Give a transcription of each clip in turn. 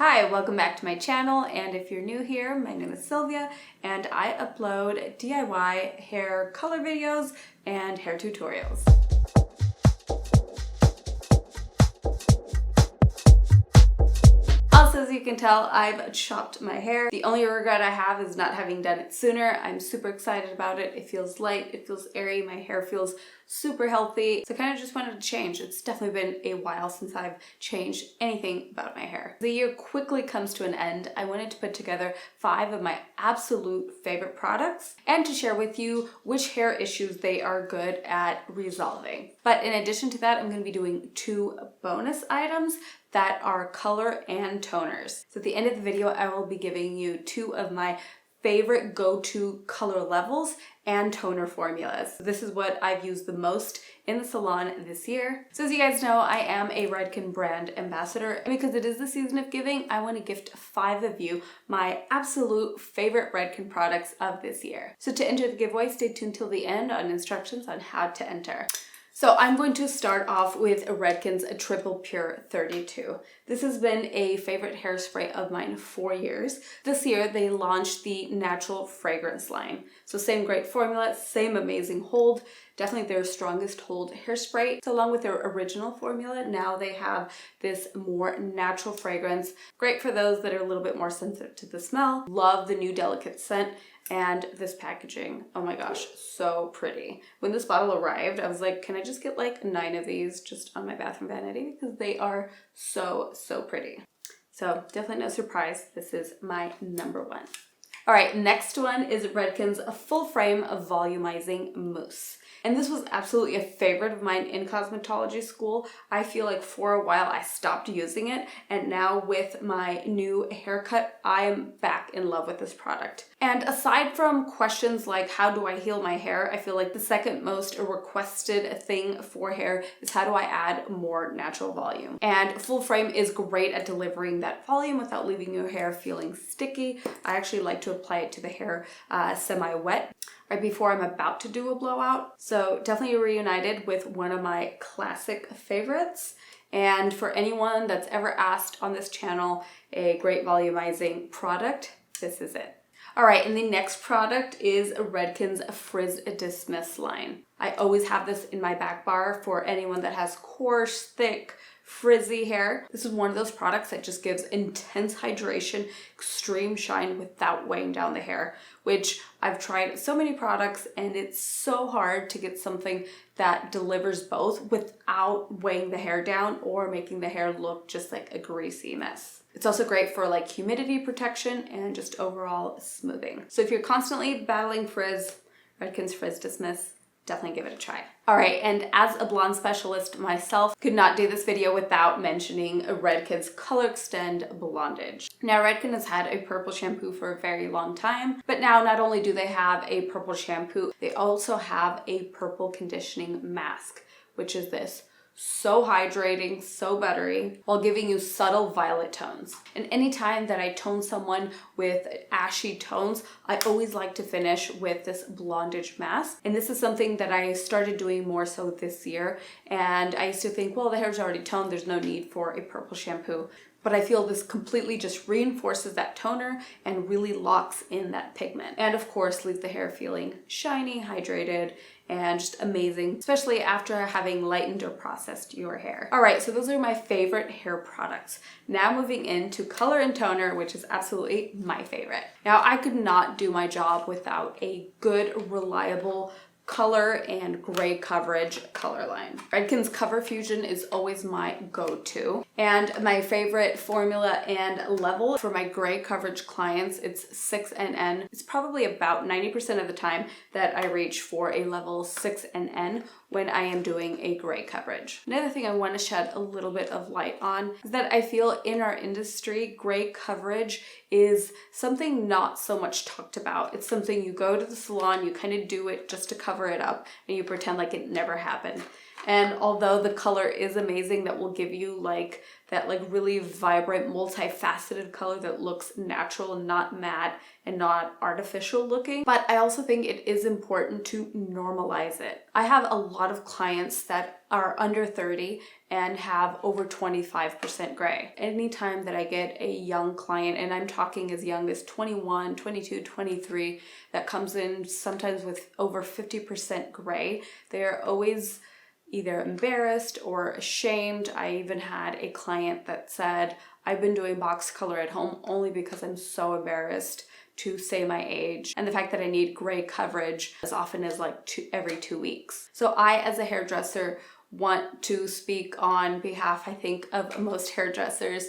Hi, welcome back to my channel, and if you're new here, my name is Sylvia and I upload DIY hair color videos and hair tutorials. Also, as you can tell, I've chopped my hair. The only regret I have is not having done it sooner. I'm super excited about it. It feels light, it feels airy, my hair feels super healthy. So I kind of just wanted to change. It's definitely been a while since I've changed anything about my hair. The year quickly comes to an end. I wanted to put together 5 of my absolute favorite products and to share with you which hair issues they are good at resolving. But in addition to that, I'm going to be doing 2 bonus items that are color and toners. So at the end of the video, I will be giving you 2 of my favorite go-to color levels and toner formulas. This is what I've used the most in the salon this year. So as you guys know, I am a Redken brand ambassador, and because it is the season of giving, I want to gift 5 of you my absolute favorite Redken products of this year. So to enter the giveaway, stay tuned till the end on instructions on how to enter. So I'm going to start off with Redken's Triple Pure 32. This has been a favorite hairspray of mine for years. This year they launched the natural fragrance line. So same great formula, same amazing hold, definitely their strongest hold hairspray. So along with their original formula, now they have this more natural fragrance. Great for those that are a little bit more sensitive to the smell. Love the new delicate scent. And this packaging, oh my gosh, so pretty. When this bottle arrived, I was like, can I just get like 9 of these just on my bathroom vanity? Because they are so pretty. So definitely no surprise, this is my number 1. All right, next one is Redken's Full Frame Volumizing Mousse. And this was absolutely a favorite of mine in cosmetology school. I feel like for a while I stopped using it, and now with my new haircut, I am back in love with this product. And aside from questions like how do I heal my hair, I feel like the second most requested thing for hair is how do I add more natural volume. And Full Frame is great at delivering that volume without leaving your hair feeling sticky. I actually like to apply it to the hair semi-wet, right before I'm about to do a blowout. So definitely reunited with one of my classic favorites. And for anyone that's ever asked on this channel a great volumizing product, this is it. All right, and the next product is Redken's Frizz Dismiss line. I always have this in my back bar for anyone that has coarse, thick, frizzy hair. This is one of those products that just gives intense hydration, extreme shine without weighing down the hair, which I've tried so many products and it's so hard to get something that delivers both without weighing the hair down or making the hair look just like a greasy mess. It's also great for like humidity protection and just overall smoothing. So if you're constantly battling frizz, Redken's Frizz Dismiss, definitely give it a try. All right, and as a blonde specialist myself, could not do this video without mentioning Redken's Color Extend Bondage. Now, Redken has had a purple shampoo for a very long time, but now not only do they have a purple shampoo, they also have a purple conditioning mask, which is this. So hydrating, so buttery, while giving you subtle violet tones. And anytime that I tone someone with ashy tones, I always like to finish with this Bondage mask. And this is something that I started doing more so this year. And I used to think, well, the hair's already toned, there's no need for a purple shampoo. But I feel this completely just reinforces that toner and really locks in that pigment. And of course, leaves the hair feeling shiny, hydrated, and just amazing, especially after having lightened or processed your hair. All right, so those are my favorite hair products. Now moving into color and toner, which is absolutely my favorite. Now, I could not do my job without a good, reliable color and gray coverage color line. Redken's Cover Fusion is always my go-to, and my favorite formula and level for my gray coverage clients, it's 6NN. It's probably about 90% of the time that I reach for a level 6NN when I am doing a gray coverage. Another thing I want to shed a little bit of light on is that I feel in our industry, gray coverage is something not so much talked about. It's something you go to the salon, you kind of do it just to cover it up, and you pretend like it never happened. And although the color is amazing, that will give you like that like really vibrant, multifaceted color that looks natural and not matte and not artificial looking. But I also think it is important to normalize it. I have a lot of clients that are under 30 and have over 25% gray. Anytime that I get a young client, and I'm talking as young as 21, 22, 23, that comes in sometimes with over 50% gray, they're always either embarrassed or ashamed. I even had a client that said, I've been doing box color at home only because I'm so embarrassed to say my age, and the fact that I need gray coverage as often as like every 2 weeks. So I, as a hairdresser, want to speak on behalf, I think, of most hairdressers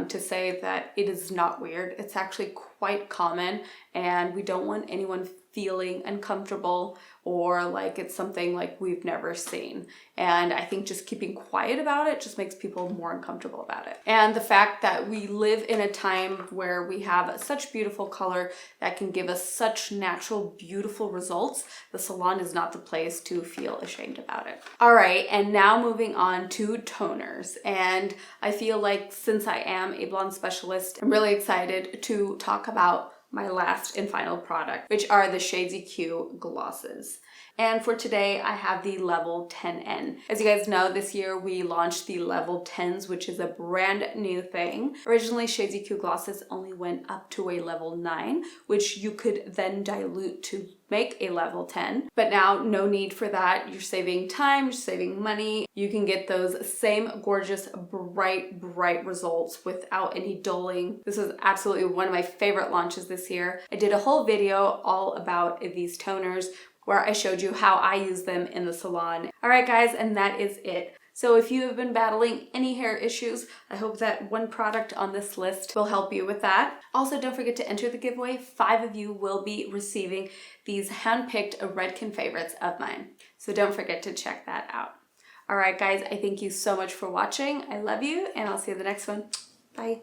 to say that it is not weird. It's actually quite common, and we don't want anyone feeling uncomfortable or like it's something like we've never seen. And I think just keeping quiet about it just makes people more uncomfortable about it. And the fact that we live in a time where we have such beautiful color that can give us such natural, beautiful results, the salon is not the place to feel ashamed about it. All right, and now moving on to toners. And I feel like since I am a blonde specialist, I'm really excited to talk about my last and final product, which are the Shades Q glosses. And for today, I have the Level 10N. As you guys know, this year we launched the Level 10s, which is a brand new thing. Originally, Shades Q glosses only went up to a Level 9, which you could then dilute to make a Level 10. But now, no need for that. You're saving time, you're saving money. You can get those same gorgeous, bright results without any dulling. This is absolutely one of my favorite launches this year. I did a whole video all about these toners where I showed you how I use them in the salon. All right, guys, and that is it. So if you have been battling any hair issues, I hope that one product on this list will help you with that. Also, don't forget to enter the giveaway. 5 of you will be receiving these hand-picked Redken favorites of mine. So don't forget to check that out. All right, guys, I thank you so much for watching. I love you, and I'll see you in the next one. Bye.